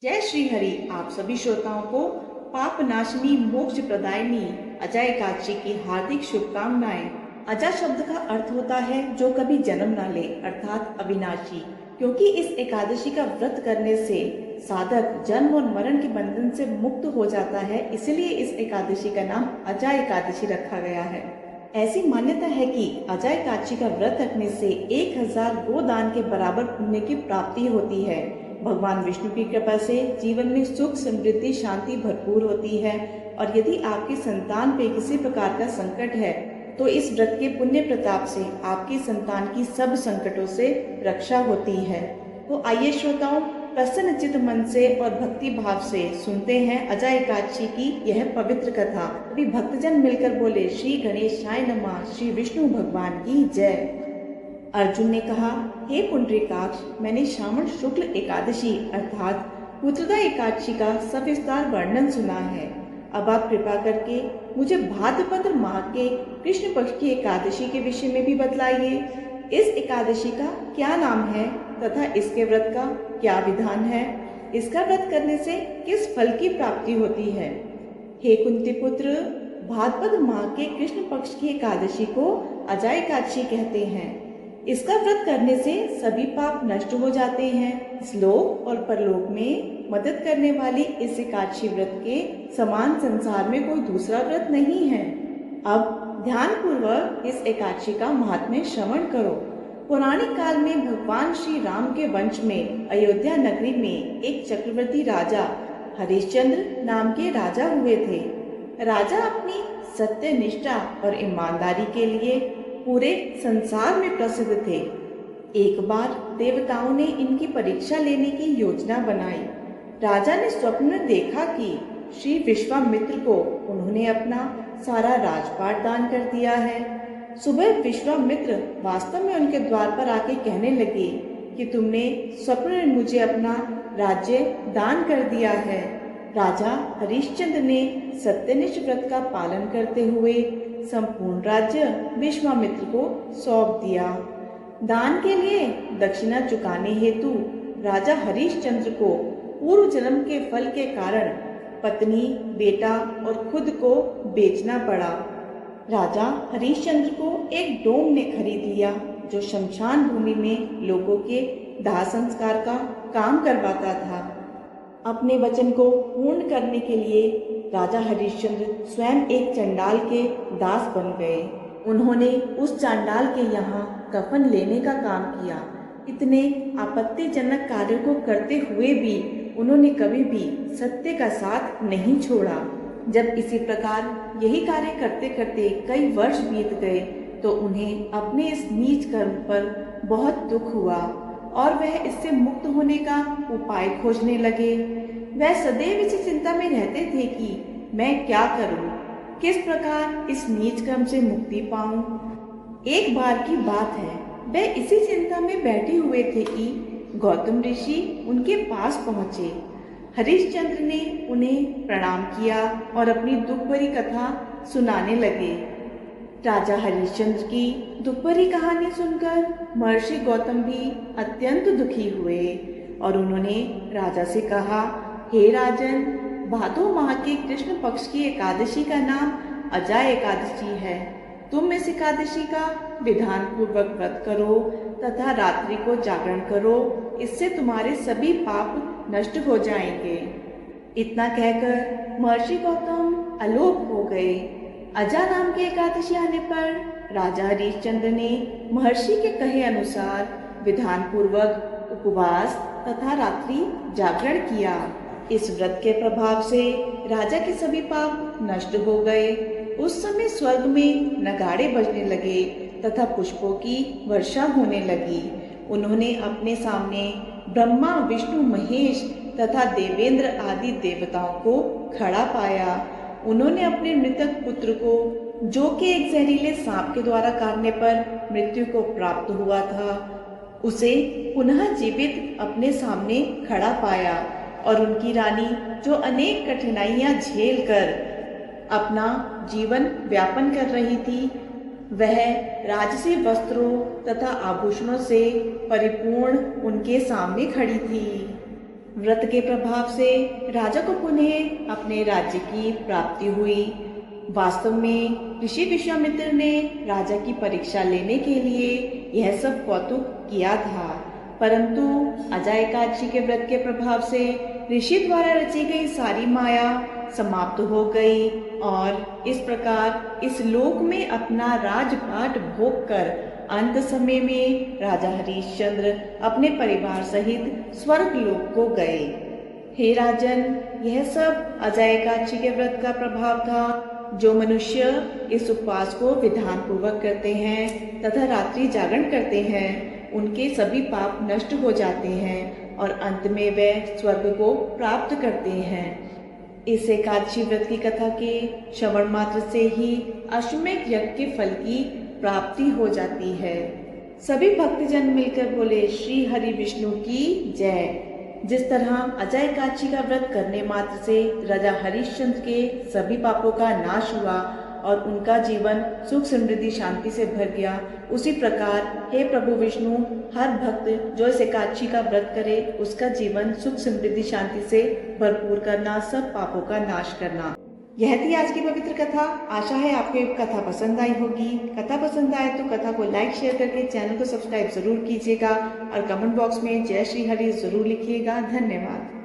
जय श्री हरि। आप सभी श्रोताओं को पाप नाशनी मोक्ष प्रदायिनी अजय एकादशी की हार्दिक शुभकामनाएं। अजय शब्द का अर्थ होता है जो कभी जन्म ना ले, अर्थात अविनाशी। क्योंकि इस एकादशी का व्रत करने से साधक जन्म और मरण के बंधन से मुक्त हो जाता है, इसलिए इस एकादशी का नाम अजय एकादशी रखा गया है। ऐसी मान्यता है कि अजय एकादशी का व्रत रखने से 1000 गोदान के बराबर पुण्य की प्राप्ति होती है। भगवान विष्णु की कृपा से जीवन में सुख, समृद्धि, शांति भरपूर होती है। और यदि आपकी संतान पे किसी प्रकार का संकट है तो इस व्रत के पुण्य प्रताप से आपकी संतान की सब संकटों से रक्षा होती है। तो आइए श्रोताओं, प्रसन्न चित्त मन से और भक्ति भाव से सुनते हैं अजय एकादशी की यह पवित्र कथा। अभी भक्तजन मिलकर बोले श्री गणेशाय नमः, श्री विष्णु भगवान की जय। अर्जुन ने कहा, हे पुंडरीकाक्ष, मैंने श्रावण शुक्ल एकादशी अर्थात पुत्रदा एकादशी का सविस्तार वर्णन सुना है। अब आप कृपा करके मुझे भाद्रपद माह के कृष्ण पक्ष की एकादशी के विषय में भी बतलाइए। इस एकादशी का क्या नाम है तथा इसके व्रत का क्या विधान है? इसका व्रत करने से किस फल की प्राप्ति होती है? हे कुंती पुत्र, भाद्रपद माह के कृष्ण पक्ष की एकादशी को अजय एकादशी कहते हैं। इसका व्रत करने से सभी पाप नष्ट हो जाते हैं। इस लोक और परलोक में मदद करने वाली इस एकादशी व्रत के समान संसार में कोई दूसरा व्रत नहीं है। अब ध्यान पूर्वक इस एकादशी का महात्म्य श्रवण करो। पौराणिक काल में भगवान श्री राम के वंश में अयोध्या नगरी में एक चक्रवर्ती राजा हरिश्चंद्र नाम के राजा हुए थे। राजा अपनी सत्य, निष्ठा और ईमानदारी के लिए पूरे संसार में प्रसिद्ध थे। एक बार देवताओं ने इनकी परीक्षा लेने की योजना बनाई। राजा ने स्वप्न में देखा कि श्री विश्वामित्र को उन्होंने अपना सारा राजपाट दान कर दिया है। सुबह विश्वामित्र वास्तव में उनके द्वार पर आके कहने लगे कि तुमने स्वप्न में मुझे अपना राज्य दान कर दिया है। राजा हरिश्चंद्र ने सत्यनिष्ठ व्रत का पालन करते हुए संपूर्ण राज्य विश्वामित्र को सौंप दिया। दान के लिए दक्षिणा चुकाने हेतु राजा हरिश्चंद्र को पूर्व जन्म के फल के कारण पत्नी, बेटा और खुद को बेचना पड़ा। राजा हरिश्चंद्र को एक डोम ने खरीद लिया जो शमशान भूमि में लोगों के दाह संस्कार का काम करवाता था। अपने वचन को पूर्ण करने के लिए राजा हरिश्चंद्र स्वयं एक चंडाल के दास बन गए। उन्होंने उस चांडाल के यहाँ कफन लेने का काम किया। इतने आपत्तिजनक कार्य को करते हुए भी उन्होंने कभी भी सत्य का साथ नहीं छोड़ा। जब इसी प्रकार यही कार्य करते करते कई वर्ष बीत गए तो उन्हें अपने इस नीच कर्म पर बहुत दुख हुआ और वह इससे मुक्त होने का उपाय खोजने लगे। वह सदैव इसी चिंता में रहते थे कि मैं क्या करूं, किस प्रकार इस नीच कर्म से मुक्ति पाऊं। एक बार की बात है, वह इसी चिंता में बैठे हुए थे कि गौतम ऋषि उनके पास पहुंचे। हरिश्चंद्र ने उन्हें प्रणाम किया और अपनी दुख भरी कथा सुनाने लगे। राजा हरिश्चंद्र की दुख भरी कहानी सुनकर महर्षि गौतम भी अत्यंत दुखी हुए और उन्होंने राजा से कहा, हे राजन, भादो माह के कृष्ण पक्ष की एकादशी का नाम अजय एकादशी है। तुम इस एकादशी का विधान पूर्वक व्रत करो तथा रात्रि को जागरण करो, इससे तुम्हारे सभी पाप नष्ट हो जाएंगे। इतना कहकर महर्षि गौतम अलोप हो गए। अजा नाम की एकादशी आने पर राजा हरिश्चंद्र ने महर्षि के कहे अनुसार विधान पूर्वक उपवास तथा रात्रि जागरण किया। इस व्रत के प्रभाव से राजा के सभी पाप नष्ट हो गए। उस समय स्वर्ग में नगाड़े बजने लगे तथा पुष्पों की वर्षा होने लगी। उन्होंने अपने सामने ब्रह्मा, विष्णु, महेश तथा देवेंद्र आदि देवताओं को खड़ा पाया। उन्होंने अपने मृतक पुत्र को, जो कि एक जहरीले सांप के द्वारा काटने पर मृत्यु को प्राप्त हुआ था, उसे पुनः जीवित अपने सामने खड़ा पाया और उनकी रानी, जो अनेक कठिनाइयां झेलकर अपना जीवन व्यापन कर रही थी, वह राजसी वस्त्रों तथा आभूषणों से परिपूर्ण उनके सामने खड़ी थी। व्रत के प्रभाव से राजा को पुनः अपने राज्य की प्राप्ति हुई। वास्तव में ऋषि विश्वामित्र ने राजा की परीक्षा लेने के लिए यह सब कौतुक किया था, परंतु अजय एकादशी के व्रत के प्रभाव से ऋषि द्वारा रची गई सारी माया समाप्त हो गई और इस प्रकार इस लोक में अपना राजपाट भोग कर अंत समय में राजा हरिश्चंद्र अपने परिवार सहित स्वर्ग लोक को गए। हे राजन, यह सब अजय एकादशी के व्रत का प्रभाव था। जो मनुष्य इस उपवास को विधान पूर्वक करते हैं तथा रात्रि जागरण करते हैं, उनके सभी पाप नष्ट हो जाते हैं और अंत में वे स्वर्ग को प्राप्त करते हैं। इस एकादशी व्रत की कथा के श्रवण मात्र से ही अश्वमेध यज्ञ के फल की प्राप्ति हो जाती है। सभी भक्तजन मिलकर बोले श्री हरि विष्णु की जय। जिस तरह अजय एकादशी का व्रत करने मात्र से राजा हरिश्चंद्र के सभी पापों का नाश हुआ और उनका जीवन सुख समृद्धि शांति से भर गया, उसी प्रकार हे प्रभु विष्णु, हर भक्त जो इस एकादशी का व्रत करे उसका जीवन सुख समृद्धि शांति से भरपूर करना, सब पापों का नाश करना। यह थी आज की पवित्र कथा। आशा है आपको ये कथा पसंद आई होगी। कथा पसंद आए तो कथा को लाइक शेयर करके चैनल को सब्सक्राइब जरूर कीजिएगा और कमेंट बॉक्स में जय श्री हरि जरूर लिखिएगा। धन्यवाद।